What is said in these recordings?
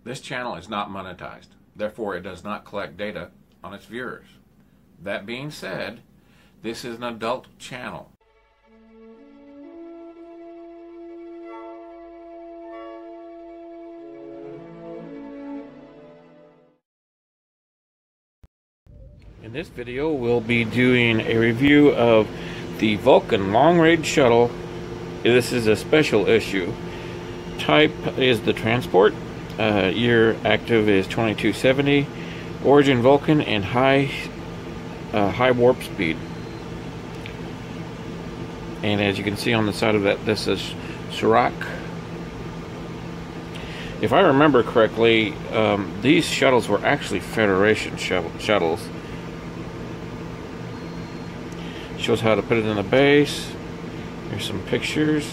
This channel is not monetized, therefore it does not collect data on its viewers. That being said, this is an adult channel. In this video, we'll be doing a review of the Vulcan long-range shuttle. This is a special issue. Type is the transport. Year active is 2270. Origin Vulcan and high warp speed. And as you can see on the side of that, this is Sirac. If I remember correctly, these shuttles were actually Federation shuttles. Shows how to put it in the base. Here's some pictures.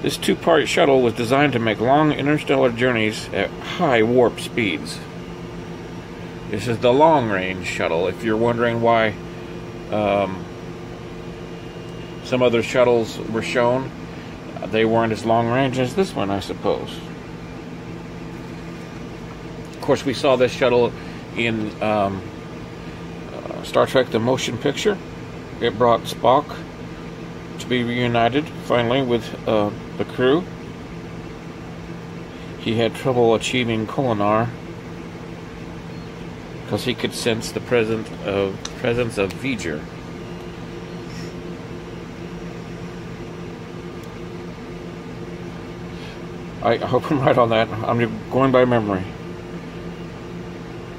This two-part shuttle was designed to make long interstellar journeys at high warp speeds. This is the long-range shuttle. If you're wondering why some other shuttles were shown, they weren't as long-range as this one, I suppose. Of course, we saw this shuttle in Star Trek the Motion Picture. It brought Spock to be reunited finally with the crew. He had trouble achieving Kolinar because he could sense the presence of V'ger. I hope I'm right on that. I'm going by memory.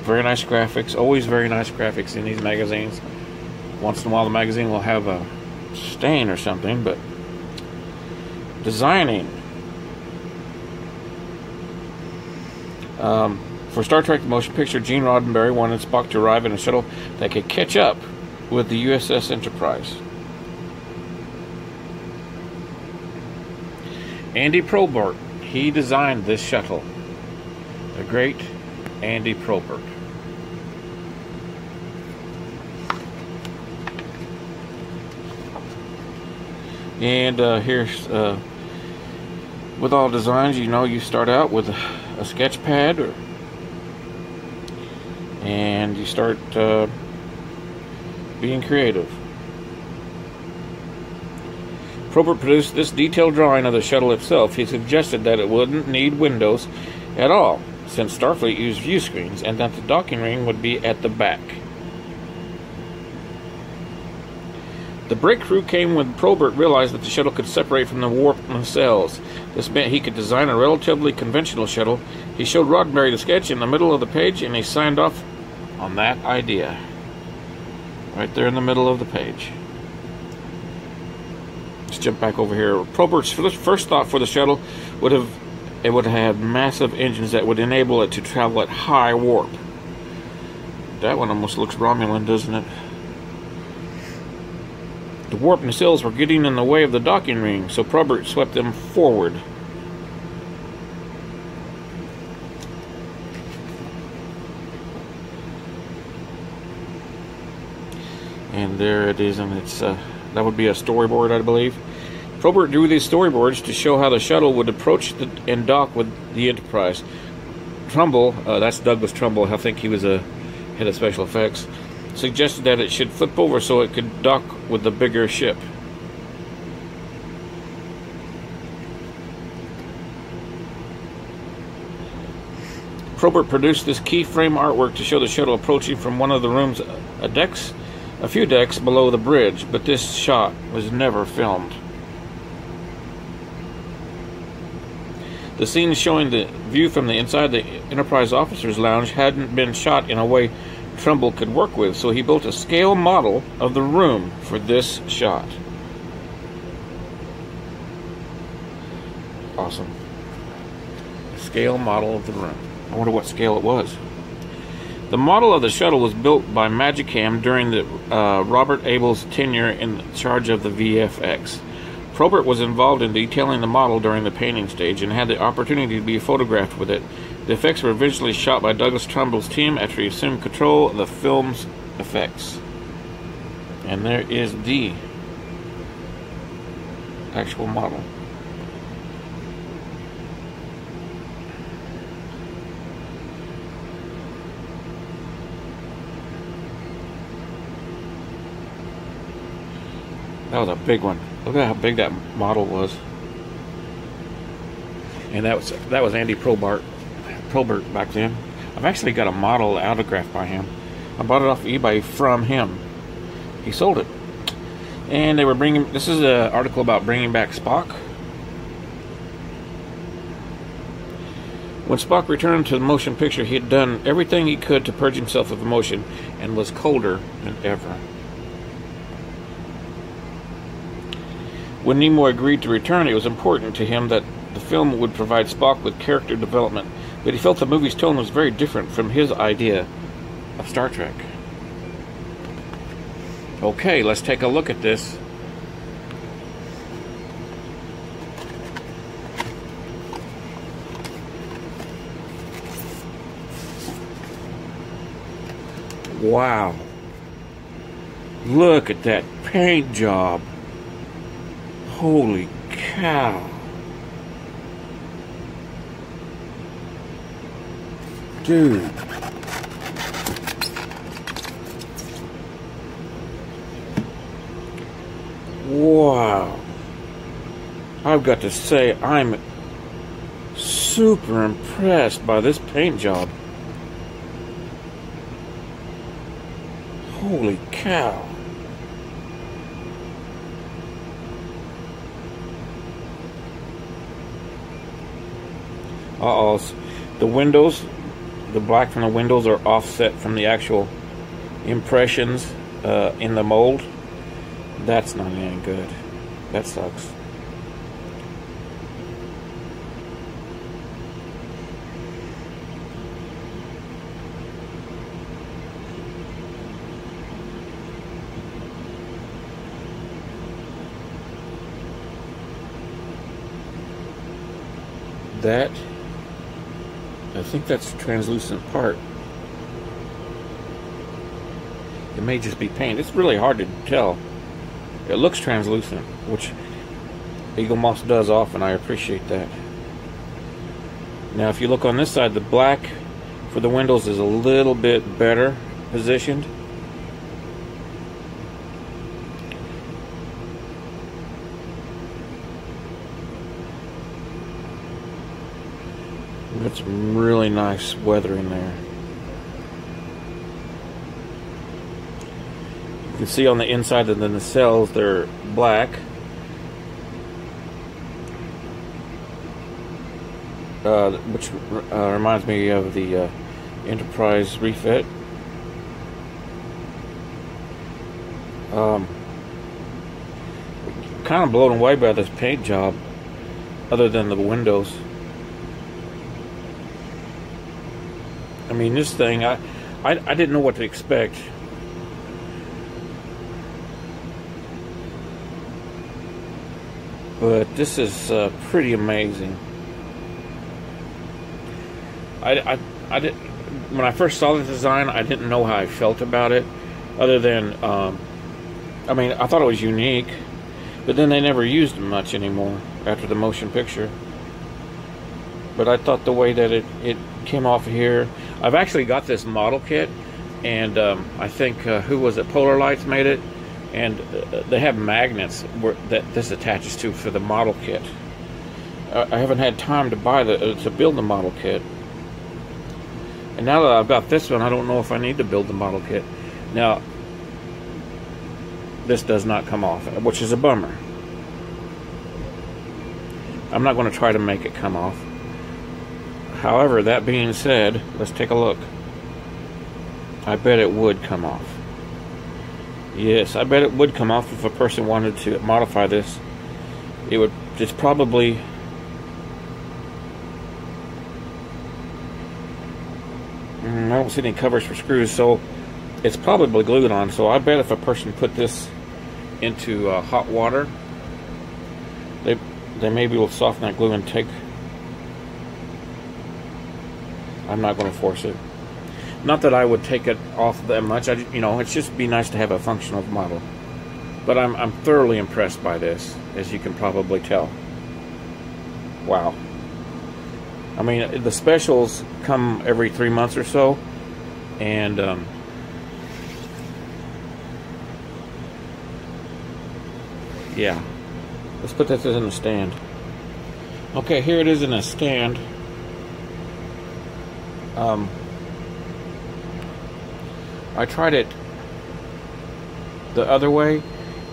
Very nice graphics, always very nice graphics in these magazines. Once in a while the magazine will have a stain or something, but designing. For Star Trek the Motion Picture, Gene Roddenberry wanted Spock to arrive in a shuttle that could catch up with the USS Enterprise. Andy Probert, he designed this shuttle. The great Andy Probert. And here's with all designs, you know, you start out with a sketch pad, and you start being creative. Probert produced this detailed drawing of the shuttle itself. He suggested that it wouldn't need windows at all, since Starfleet used view screens, and that the docking ring would be at the back. The breakthrough came when Probert realized that the shuttle could separate from the warp nacelles. This meant he could design a relatively conventional shuttle. He showed Roddenberry the sketch in the middle of the page, and he signed off on that idea. Right there in the middle of the page. Let's jump back over here. Probert's first thought for the shuttle would have had massive engines that would enable it to travel at high warp. That one almost looks Romulan, doesn't it? The warp nacelles were getting in the way of the docking ring, so Probert swept them forward. And there it is, and it's that would be a storyboard, I believe. Probert drew these storyboards to show how the shuttle would approach and dock with the Enterprise. Trumbull, that's Douglas Trumbull, I think he was head of special effects, suggested that it should flip over so it could dock with the bigger ship. Probert produced this keyframe artwork to show the shuttle approaching from one of the rooms, a few decks below the bridge, but this shot was never filmed. The scene showing the view from the inside the Enterprise officers' lounge hadn't been shot in a way Trumbull could work with, so he built a scale model of the room for this shot. Awesome. Scale model of the room. I wonder what scale it was. The model of the shuttle was built by Magicam during the Robert Abel's tenure in charge of the VFX. Probert was involved in detailing the model during the painting stage and had the opportunity to be photographed with it. The effects were eventually shot by Douglas Trumbull's team after he assumed control of the film's effects. And there is the actual model. That was a big one. Look at how big that model was. And that was Andy Probert back then. I've actually got a model autographed by him. I bought it off eBay from him. He sold it. And they were bringing... This is an article about bringing back Spock. When Spock returned to the motion picture, he had done everything he could to purge himself of emotion and was colder than ever. When Nimoy agreed to return, it was important to him that the film would provide Spock with character development, but he felt the movie's tone was very different from his idea of Star Trek. Okay, let's take a look at this. Wow. Look at that paint job. Holy cow. Dude. Wow. I've got to say, I'm super impressed by this paint job. Holy cow. Uh-oh. The windows, the black from the windows are offset from the actual impressions in the mold. That's not any good. That sucks. That, I think that's a translucent part. It may just be paint. It's really hard to tell. It looks translucent, which Eaglemoss does often. I appreciate that. Now, if you look on this side, the black for the windows is a little bit better positioned. Got some really nice weather in there. You can see on the inside of the nacelles they're black. Which reminds me of the Enterprise refit. Kind of blown away by this paint job, other than the windows. I mean, this thing, I didn't know what to expect. But this is pretty amazing. I did, when I first saw the design, I didn't know how I felt about it, other than, I mean, I thought it was unique, but then they never used it much anymore after the motion picture. But I thought the way that it came off of here, I've actually got this model kit, and I think, who was it, Polar Lights made it, and they have magnets that this attaches to for the model kit. I haven't had time to buy to build the model kit. And now that I've got this one, I don't know if I need to build the model kit. Now, this does not come off, which is a bummer. I'm not going to try to make it come off. However, that being said, let's take a look. I bet it would come off. Yes, I bet it would come off if a person wanted to modify this. It's probably... I don't see any covers for screws, so it's probably glued on. So I bet if a person put this into hot water, they may be able to soften that glue and take... I'm not going to force it. Not that I would take it off that much. You know, it's just be nice to have a functional model. But I'm thoroughly impressed by this, as you can probably tell. Wow. I mean, the specials come every 3 months or so, and yeah. Let's put this in a stand. Okay, here it is in a stand. I tried it the other way,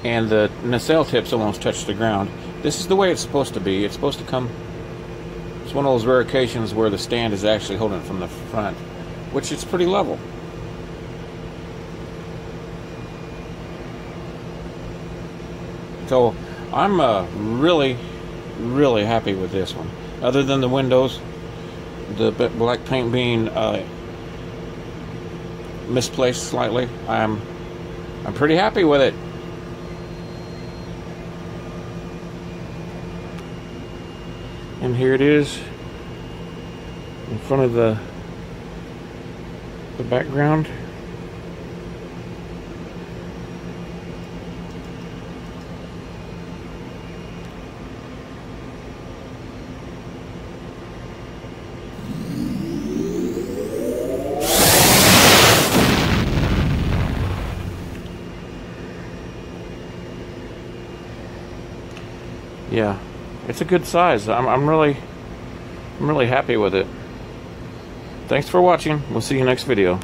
and the nacelle tips almost touched the ground. This is the way it's supposed to be. It's supposed to come... It's one of those rare occasions where the stand is actually holding it from the front, which is pretty level. So I'm really, really happy with this one. Other than the windows, the black paint being misplaced slightly, I'm pretty happy with it. And here it is in front of the background. Yeah, it's a good size. I'm really happy with it. Thanks for watching. We'll see you next video.